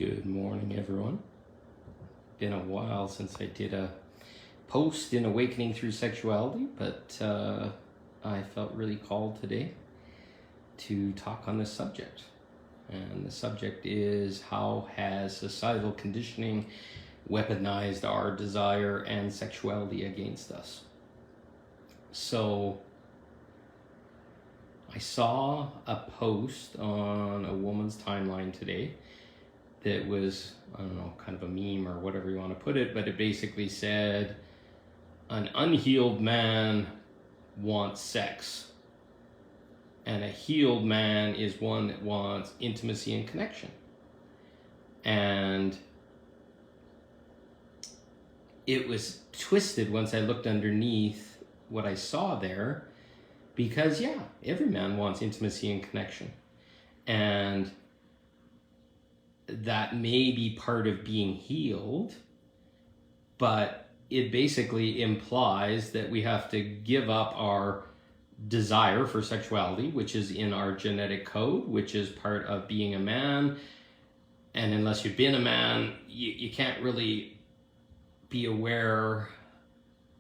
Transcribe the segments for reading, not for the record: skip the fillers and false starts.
Good morning, everyone. Been a while since I did a post in Awakening Through Sexuality, but I felt really called today to talk on this subject. And the subject is, how has societal conditioning weaponized our desire and sexuality against us? So I saw a post on a woman's timeline today that was, I don't know, kind of a meme or whatever you want to put it, but it basically said, an unhealed man wants sex, and a healed man is one that wants intimacy and connection. And it was twisted once I looked underneath what I saw there, because yeah, every man wants intimacy and connection. And that may be part of being healed, but it basically implies that we have to give up our desire for sexuality, which is in our genetic code, which is part of being a man. And unless you've been a man, you can't really be aware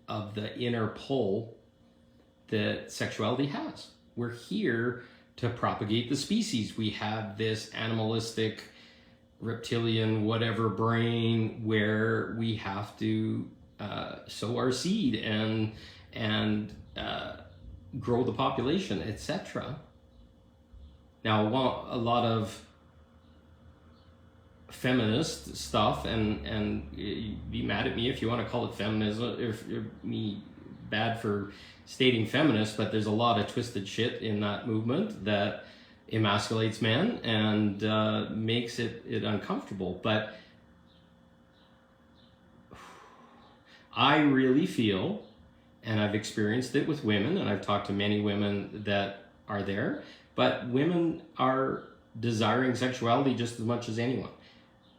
of the inner pull that sexuality has. We're here to propagate the species. We have this animalistic, reptilian, whatever brain where we have to sow our seed and grow the population, etc. Now, a lot of feminist stuff, and be mad at me if you want to call it feminism, if you're me bad for stating feminist, but there's a lot of twisted shit in that movement that emasculates men and makes it uncomfortable. But I really feel, and I've experienced it with women, and I've talked to many women that are there, but women are desiring sexuality just as much as anyone.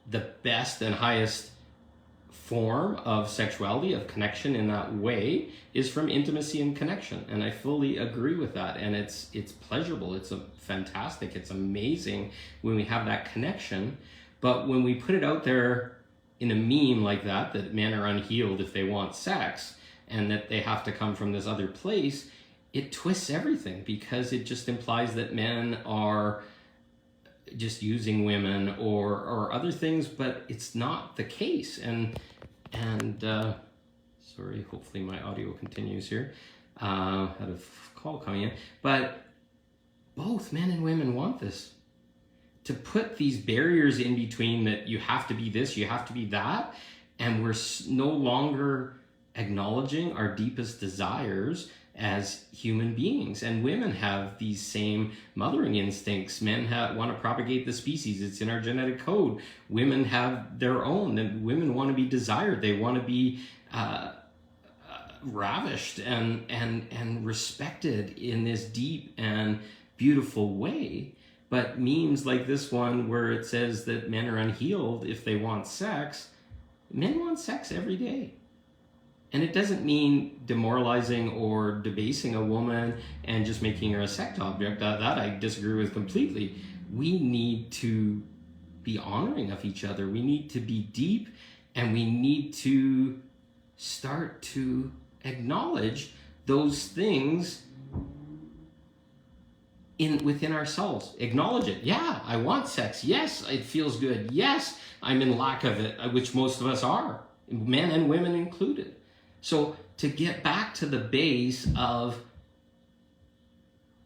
The best and highest form of sexuality, of connection in that way, is from intimacy and connection. And I fully agree with that. And it's pleasurable. It's fantastic. It's amazing when we have that connection. But when we put it out there in a meme like that men are unhealed if they want sex, and that they have to come from this other place, it twists everything, because it just implies that men are just using women or other things, but it's not the case. And sorry, hopefully my audio continues here. Had a call coming in, but both men and women want this. To put these barriers in between, that you have to be this, you have to be that, and we're no longer acknowledging our deepest desires as human beings. And women have these same mothering instincts. Men want to propagate the species. It's in our genetic code. Women have their own, and women want to be desired. They want to be ravished and respected in this deep and beautiful way. But memes like this one, where it says that men are unhealed if they want sex, men want sex every day. And it doesn't mean demoralizing or debasing a woman and just making her a sex object. That I disagree with completely. We need to be honoring of each other. We need to be deep, and we need to start to acknowledge those things within ourselves. Acknowledge it. Yeah, I want sex. Yes, it feels good. Yes, I'm in lack of it, which most of us are, men and women included. So to get back to the base of,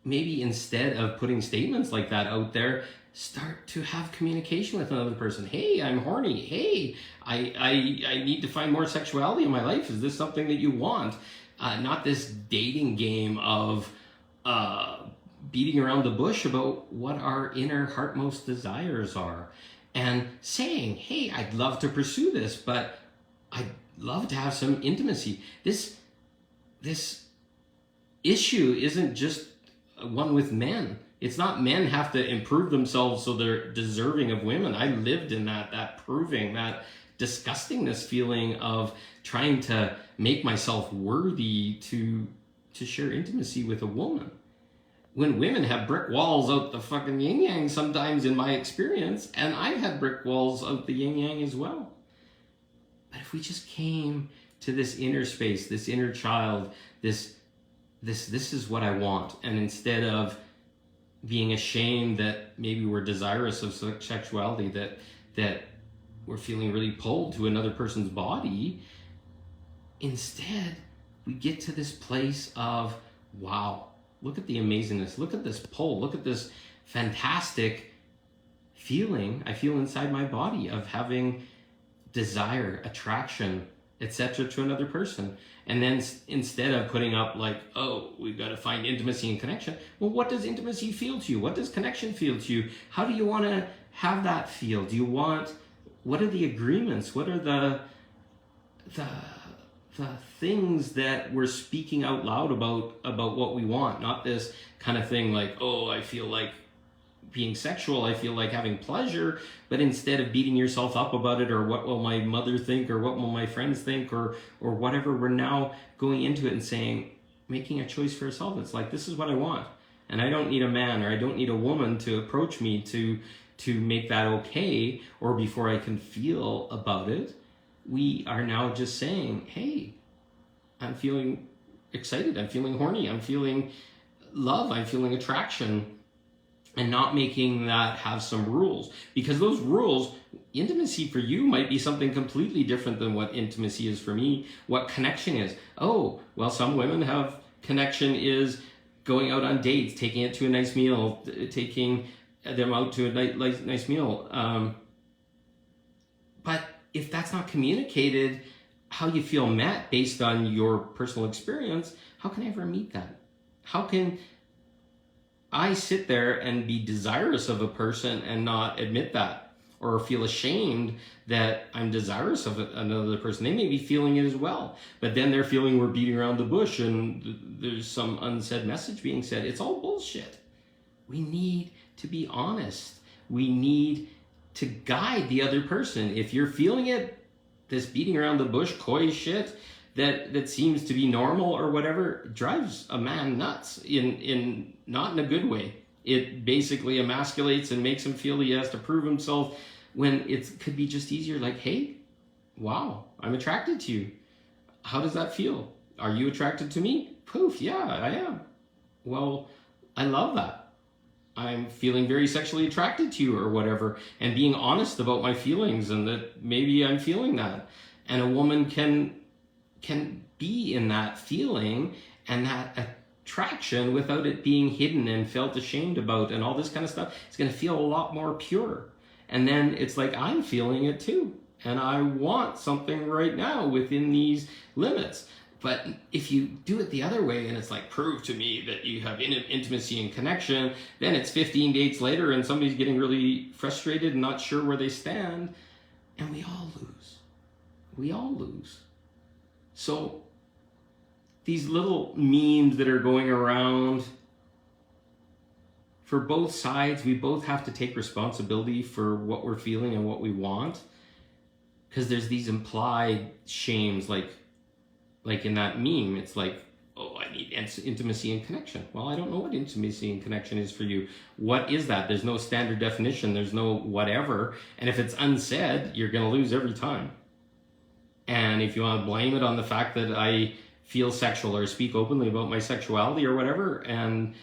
maybe instead of putting statements like that out there, start to have communication with another person. Hey, I'm horny. Hey, I need to find more sexuality in my life. Is this something that you want? Not this dating game of beating around the bush about what our inner heartmost desires are. And saying, hey, I'd love to pursue this, but I'd love to have some intimacy. This issue isn't just one with men. It's not men have to improve themselves so they're deserving of women. I lived in that proving, that disgustingness feeling of trying to make myself worthy to share intimacy with a woman. when women have brick walls out the fucking yin yang sometimes in my experience, and I've had brick walls out the yin yang as well. But if we just came to this inner space, this inner child, this is what I want, and instead of being ashamed that maybe we're desirous of sexuality, that we're feeling really pulled to another person's body, instead we get to this place of, wow, look at the amazingness, look at this pull, look at this fantastic feeling I feel inside my body of having desire, attraction, etc. to another person. And then instead of putting up like, oh, we've got to find intimacy and connection, well, what does intimacy feel to you? What does connection feel to you? How do you want to have that feel? Do you want, what are the agreements? What are the things that we're speaking out loud about what we want? Not this kind of thing like, oh, I feel like being sexual, I feel like having pleasure, but instead of beating yourself up about it, or what will my mother think, or what will my friends think, or whatever, we're now going into it and saying, making a choice for yourself. It's like, this is what I want, and I don't need a man, or I don't need a woman to approach me to make that okay, or before I can feel about it. We are now just saying, hey, I'm feeling excited, I'm feeling horny, I'm feeling love, I'm feeling attraction, and not making that have some rules. Because those rules, intimacy for you might be something completely different than what intimacy is for me, what connection is. Oh, well, some women have connection is going out on dates, taking it to a nice meal, taking them out to a nice meal. But if that's not communicated, how you feel met based on your personal experience, how can I ever meet that? How can I sit there and be desirous of a person and not admit that, or feel ashamed that I'm desirous of another person? They may be feeling it as well, but then they're feeling we're beating around the bush and there's some unsaid message being said. It's all bullshit. We need to be honest. We need to guide the other person. If you're feeling it, this beating around the bush, coy shit that seems to be normal or whatever, drives a man nuts in not in a good way. It basically emasculates and makes him feel he has to prove himself, when it could be just easier, like, hey, wow, I'm attracted to you. How does that feel? Are you attracted to me? Poof, yeah, I am. Well, I love that. I'm feeling very sexually attracted to you or whatever, and being honest about my feelings and that maybe I'm feeling that. And a woman can be in that feeling and that attraction without it being hidden and felt ashamed about and all this kind of stuff. It's going to feel a lot more pure. And then it's like, I'm feeling it too, and I want something right now within these limits. But if you do it the other way and it's like, prove to me that you have intimacy and connection, then it's 15 dates later and somebody's getting really frustrated and not sure where they stand, and we all lose. We all lose. So these little memes that are going around, for both sides, we both have to take responsibility for what we're feeling and what we want, because there's these implied shames, like in that meme, it's like, oh, I need intimacy and connection. Well, I don't know what intimacy and connection is for you. What is that? There's no standard definition. There's no whatever. And if it's unsaid, you're going to lose every time. And if you want to blame it on the fact that I feel sexual or speak openly about my sexuality or whatever, and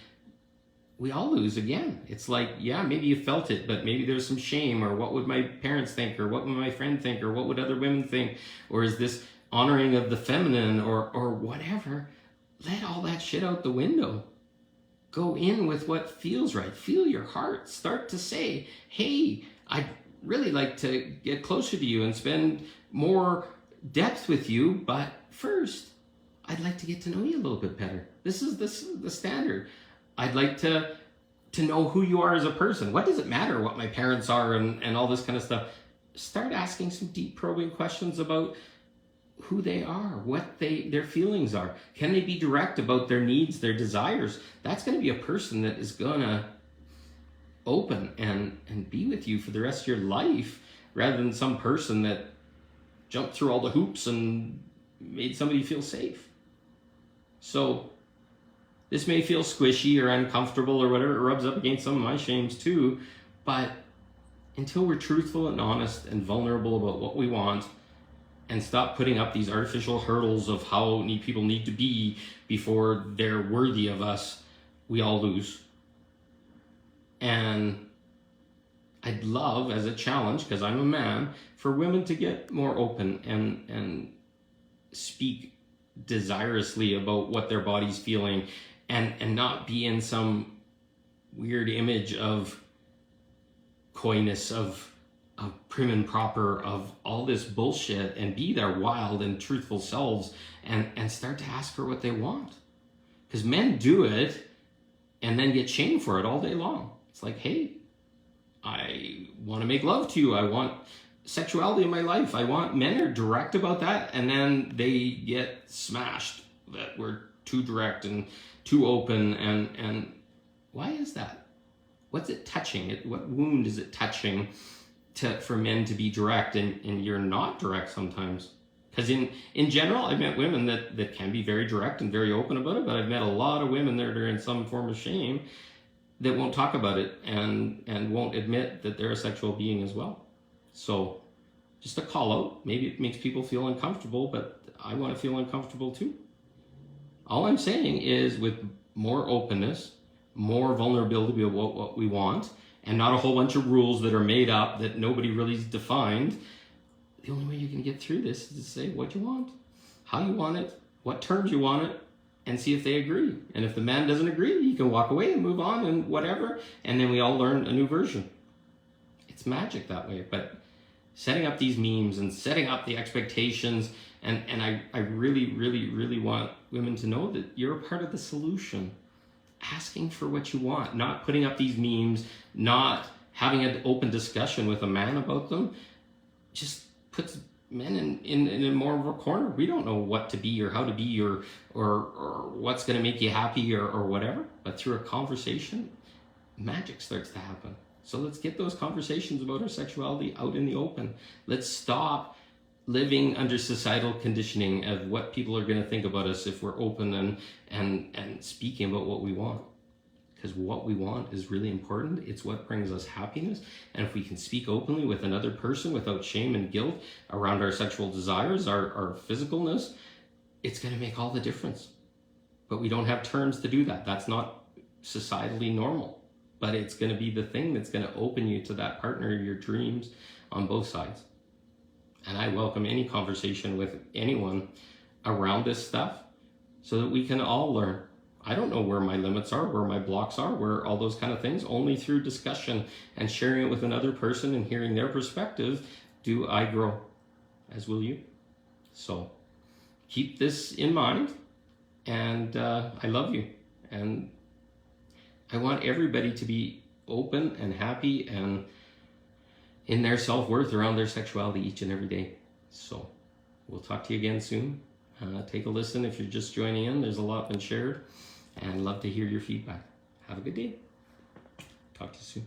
we all lose again. It's like, yeah, maybe you felt it, but maybe there's some shame, or what would my parents think, or what would my friend think, or what would other women think, or is this honoring of the feminine, or whatever. Let all that shit out the window. Go in with what feels right. Feel your heart. Start to say, hey, I'd really like to get closer to you and spend more depth with you, but first, I'd like to get to know you a little bit better. This is the standard. I'd like to know who you are as a person. What does it matter what my parents are and all this kind of stuff? Start asking some deep probing questions about who they are, what their feelings are. Can they be direct about their needs, their desires? That's going to be a person that is going to open and be with you for the rest of your life, rather than some person that jumped through all the hoops and made somebody feel safe. So This may feel squishy or uncomfortable or whatever. It rubs up against some of my shames too. But until we're truthful and honest and vulnerable about what we want, and stop putting up these artificial hurdles of how people need to be before they're worthy of us, we all lose. And I'd love, as a challenge, because I'm a man, for women to get more open and speak desirously about what their body's feeling, and not be in some weird image of coyness, of prim and proper, of all this bullshit, and be their wild and truthful selves, and start to ask for what they want. Because men do it and then get shamed for it all day long. It's like, hey, I want to make love to you. I want sexuality in my life. Men are direct about that, and then they get smashed that we're too direct and too open. And why is that? What's it touching? What wound is it touching for men to be direct, and you're not direct sometimes? Because in general, I've met women that can be very direct and very open about it, but I've met a lot of women that are in some form of shame that won't talk about it and won't admit that they're a sexual being as well. So just a call out. Maybe it makes people feel uncomfortable, but I want to feel uncomfortable too. All I'm saying is, with more openness, more vulnerability about what we want, and not a whole bunch of rules that are made up that nobody really defined, the only way you can get through this is to say what you want, how you want it, what terms you want it, and see if they agree. And if the man doesn't agree, you can walk away and move on and whatever, and then we all learn a new version. It's magic that way. But setting up these memes and setting up the expectations, and I really, really, really want women to know that you're a part of the solution. Asking for what you want, not putting up these memes, not having an open discussion with a man about them, just puts men in more of a corner. We don't know what to be or how to be or what's going to make you happy or whatever. But through a conversation, magic starts to happen. So let's get those conversations about our sexuality out in the open. Let's stop living under societal conditioning of what people are going to think about us if we're open and speaking about what we want. Because what we want is really important. It's what brings us happiness. And if we can speak openly with another person without shame and guilt around our sexual desires, our physicalness, it's going to make all the difference. But we don't have terms to do that. That's not societally normal. But it's going to be the thing that's going to open you to that partner of your dreams on both sides. And I welcome any conversation with anyone around this stuff so that we can all learn. I don't know where my limits are, where my blocks are, where all those kind of things. Only through discussion and sharing it with another person and hearing their perspective do I grow, as will you. So keep this in mind, and I love you. And I want everybody to be open and happy and in their self-worth around their sexuality each and every day. So we'll talk to you again soon. Take a listen if you're just joining in. There's a lot been shared, and love to hear your feedback. Have a good day. Talk to you soon.